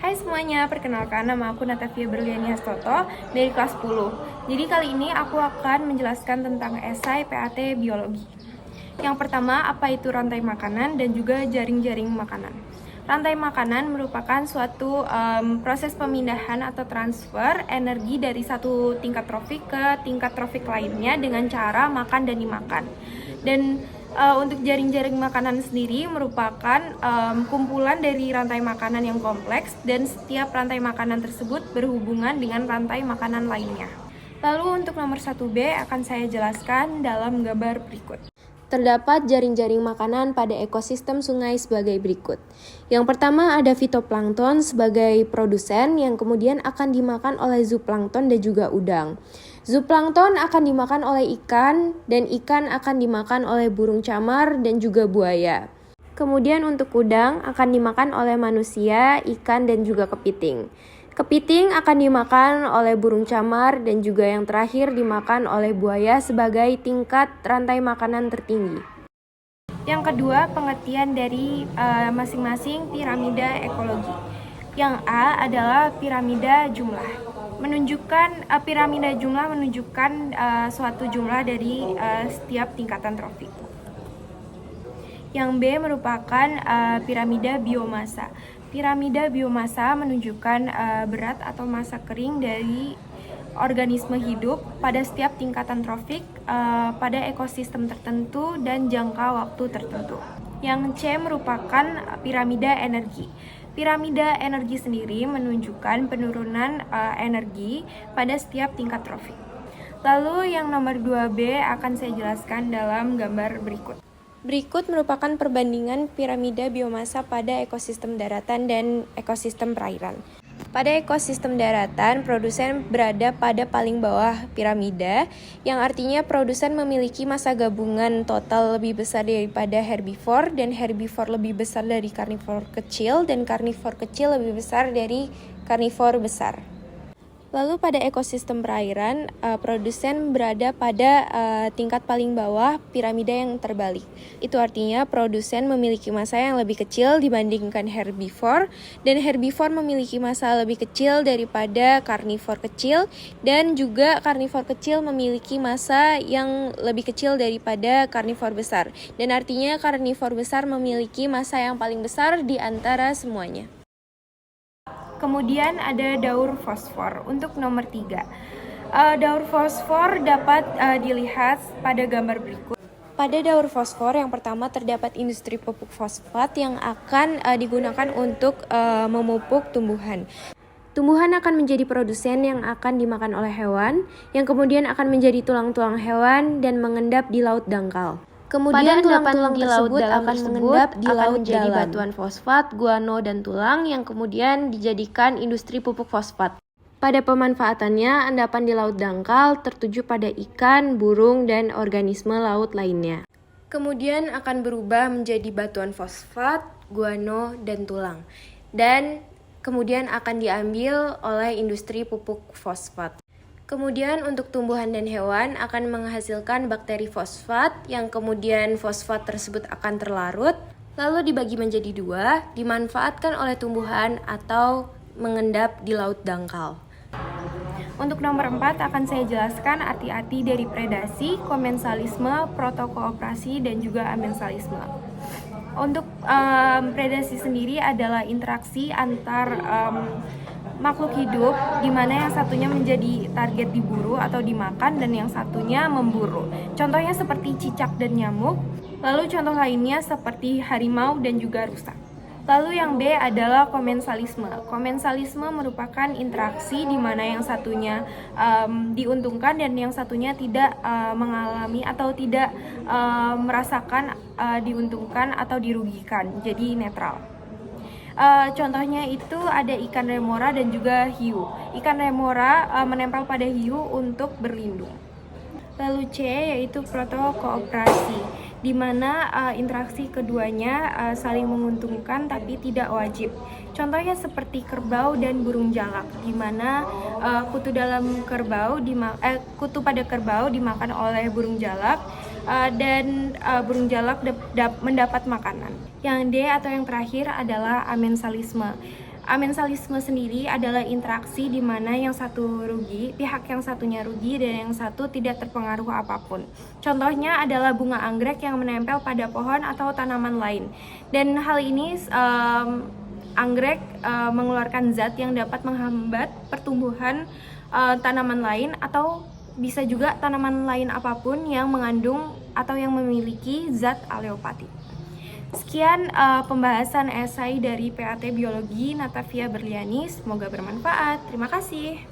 Hai semuanya, perkenalkan nama aku Natavia Berliani Hastoto dari kelas 10. Jadi kali ini aku akan menjelaskan tentang esai PAT Biologi. Yang pertama, apa itu rantai makanan dan juga jaring-jaring makanan. Rantai makanan merupakan suatu proses pemindahan atau transfer energi dari satu tingkat trofik ke tingkat trofik lainnya dengan cara makan dan dimakan. Dan untuk jaring-jaring makanan sendiri merupakan kumpulan dari rantai makanan yang kompleks dan setiap rantai makanan tersebut berhubungan dengan rantai makanan lainnya. Lalu untuk nomor 1B akan saya jelaskan dalam gambar berikut. Terdapat jaring-jaring makanan pada ekosistem sungai sebagai berikut. Yang pertama ada fitoplankton sebagai produsen yang kemudian akan dimakan oleh zooplankton dan juga udang. Zooplankton akan dimakan oleh ikan dan ikan akan dimakan oleh burung camar dan juga buaya. Kemudian untuk udang akan dimakan oleh manusia, ikan dan juga kepiting. Kepiting akan dimakan oleh burung camar dan juga yang terakhir dimakan oleh buaya sebagai tingkat rantai makanan tertinggi. Yang kedua, pengertian dari masing-masing piramida ekologi. Yang A adalah piramida jumlah. Piramida jumlah menunjukkan suatu jumlah dari setiap tingkatan trofik. Yang B merupakan piramida biomasa. Piramida biomasa menunjukkan berat atau massa kering dari organisme hidup pada setiap tingkatan trofik pada ekosistem tertentu dan jangka waktu tertentu. Yang C merupakan piramida energi. Piramida energi sendiri menunjukkan penurunan energi pada setiap tingkat trofik. Lalu yang nomor 2B akan saya jelaskan dalam gambar berikut. Berikut merupakan perbandingan piramida biomasa pada ekosistem daratan dan ekosistem perairan. Pada ekosistem daratan, produsen berada pada paling bawah piramida, yang artinya produsen memiliki massa gabungan total lebih besar daripada herbivore, dan herbivore lebih besar dari karnivor kecil, dan karnivor kecil lebih besar dari karnivor besar. Lalu pada ekosistem perairan, produsen berada pada tingkat paling bawah piramida yang terbalik. Itu artinya produsen memiliki massa yang lebih kecil dibandingkan herbivore, dan herbivore memiliki massa lebih kecil daripada karnivor kecil, dan juga karnivor kecil memiliki massa yang lebih kecil daripada karnivor besar. Dan artinya karnivor besar memiliki massa yang paling besar di antara semuanya. Kemudian ada daur fosfor untuk nomor 3. Daur fosfor dapat dilihat pada gambar berikut. Pada daur fosfor yang pertama terdapat industri pupuk fosfat yang akan digunakan untuk memupuk tumbuhan. Tumbuhan akan menjadi produsen yang akan dimakan oleh hewan, yang kemudian akan menjadi tulang-tulang hewan dan mengendap di laut dangkal. Kemudian tulang-tulang tersebut akan mengendap di laut menjadi batuan fosfat, guano, dan tulang yang kemudian dijadikan industri pupuk fosfat. Pada pemanfaatannya, endapan di laut dangkal tertuju pada ikan, burung, dan organisme laut lainnya. Kemudian akan berubah menjadi batuan fosfat, guano, dan tulang. Dan kemudian akan diambil oleh industri pupuk fosfat. Kemudian untuk tumbuhan dan hewan akan menghasilkan bakteri fosfat yang kemudian fosfat tersebut akan terlarut, lalu dibagi menjadi 2, dimanfaatkan oleh tumbuhan atau mengendap di laut dangkal. Untuk nomor 4 akan saya jelaskan arti-arti dari predasi, komensalisme, protokooperasi, dan juga amensalisme. Untuk predasi sendiri adalah interaksi antar makhluk hidup di mana yang satunya menjadi target diburu atau dimakan dan yang satunya memburu. Contohnya seperti cicak dan nyamuk, lalu contoh lainnya seperti harimau dan juga rusa. Lalu yang B adalah komensalisme. Komensalisme merupakan interaksi di mana yang satunya diuntungkan dan yang satunya tidak mengalami atau tidak merasakan diuntungkan atau dirugikan, jadi netral. Contohnya itu ada ikan remora dan juga hiu. Ikan remora menempel pada hiu untuk berlindung. Lalu C yaitu protokooperasi, di mana interaksi keduanya saling menguntungkan tapi tidak wajib. Contohnya seperti kerbau dan burung jalak, di mana kutu pada kerbau dimakan oleh burung jalak dan burung jalak mendapat makanan. Yang D atau yang terakhir adalah amensalisme. Amensalisme sendiri adalah interaksi di mana yang satu rugi, pihak yang satunya rugi, dan yang satu tidak terpengaruh apapun. Contohnya adalah bunga anggrek yang menempel pada pohon atau tanaman lain. Dan hal ini anggrek mengeluarkan zat yang dapat menghambat pertumbuhan tanaman lain, atau bisa juga tanaman lain apapun yang mengandung atau yang memiliki zat aleopati. Sekian pembahasan esai dari PAT Biologi Natavia Berliani. Semoga bermanfaat. Terima kasih.